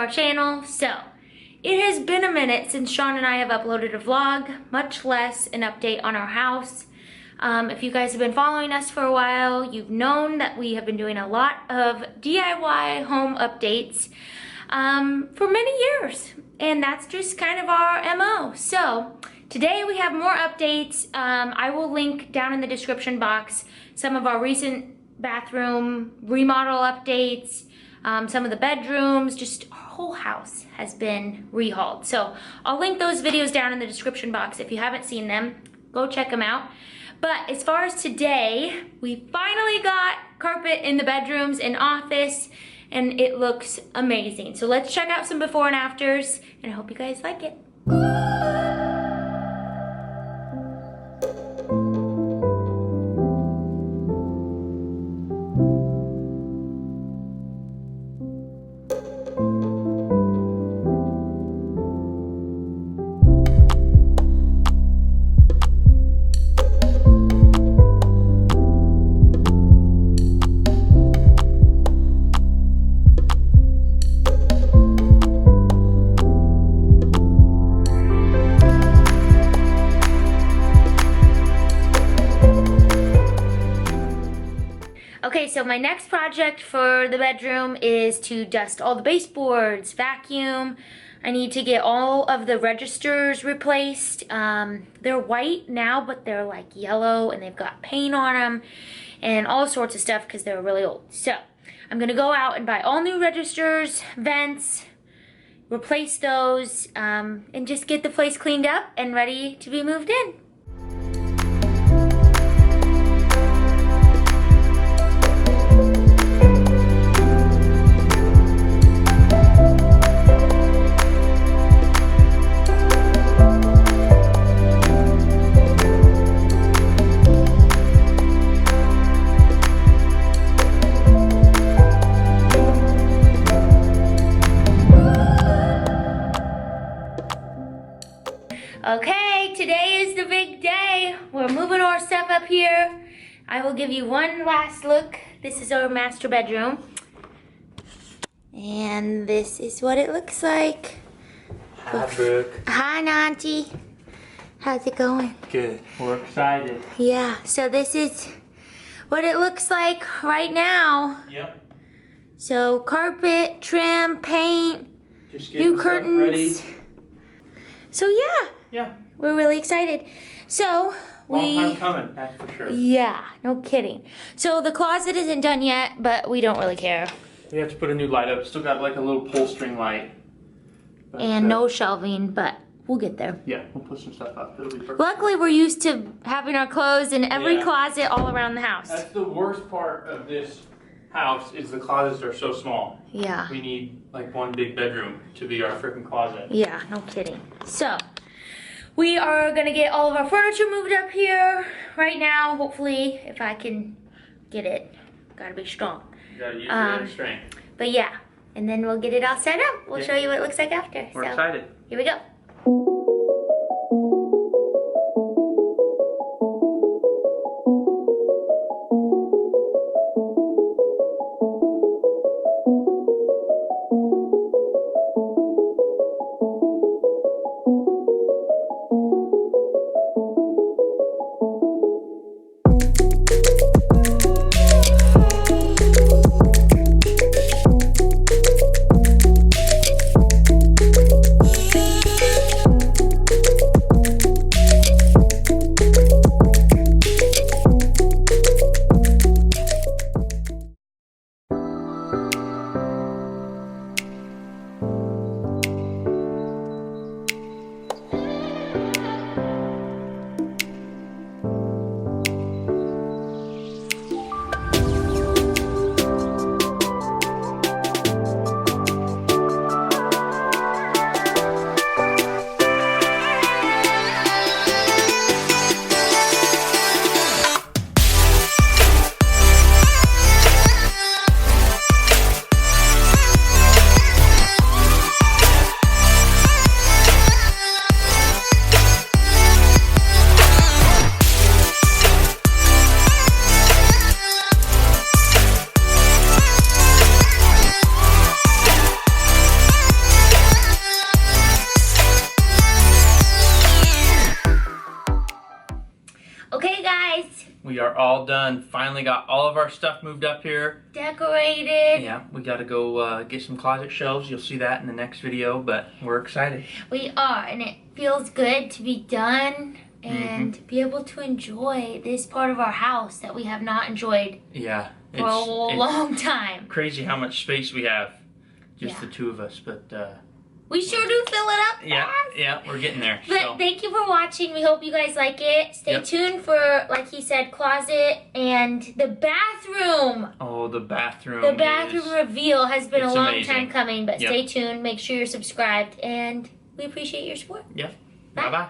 our channel. So, it has been a minute since Sean and I have uploaded a vlog, much less an update on our house. If you guys have been following us for a while, you've known that we have been doing a lot of DIY home updates for many years. And that's just kind of our MO. So, today we have more updates. I will link down in the description box some of our recent bathroom remodel updates, some of the bedrooms, just our whole house has been rehauled. So I'll link those videos down in the description box. If you haven't seen them, go check them out. But as far as today, we finally got carpet in the bedrooms and office, and it looks amazing. So let's check out some before and afters, and I hope you guys like it. Okay, so my next project for the bedroom is to dust all the baseboards, vacuum. I need to get all of the registers replaced. They're white now, but they're like yellow and they've got paint on them and all sorts of stuff because they're really old. So I'm gonna go out and buy all new registers, vents, replace those, and just get the place cleaned up and ready to be moved in. Okay, today is the big day. We're moving our stuff up here. I will give you one last look. This is our master bedroom. And this is what it looks like. Hi, Brooke. Hi, Auntie. How's it going? Good. We're excited. Yeah, so this is what it looks like right now. Yep. So carpet, trim, paint, Just new getting curtains. stuff ready. So yeah. Yeah. We're really excited. So Long time coming, that's for sure. Yeah, no kidding. So the closet isn't done yet, but we don't really care. We have to put a new light up. Still got like a little pull string light. But, And no shelving, but we'll get there. Yeah, we'll put some stuff up. It'll be perfect. Luckily, we're used to having our clothes in every Yeah. closet all around the house. That's the worst part of this house is the closets are so small. Yeah. We need like one big bedroom to be our freaking closet. Yeah, no kidding. So we are gonna get all of our furniture moved up here right now. Hopefully, if I can get it. Gotta be strong. You gotta use your inner strength. But yeah, and then we'll get it all set up. We'll show you what it looks like after. We're excited. Here we go. we are all done. Finally got all of our stuff moved up here. Decorated. Yeah, we got to go get some closet shelves. You'll see that in the next video, but we're excited. We are, and it feels good to be done and be able to enjoy this part of our house that we have not enjoyed for a long time. Crazy how much space we have, just the two of us, but we sure do fill it up fast. Yeah, we're getting there. But thank you for watching. We hope you guys like it. Stay tuned for, like he said, closet and the bathroom. Oh, the bathroom. The bathroom reveal has been a long amazing. time coming, but stay tuned. Make sure you're subscribed, and we appreciate your support. Yep. Bye-bye.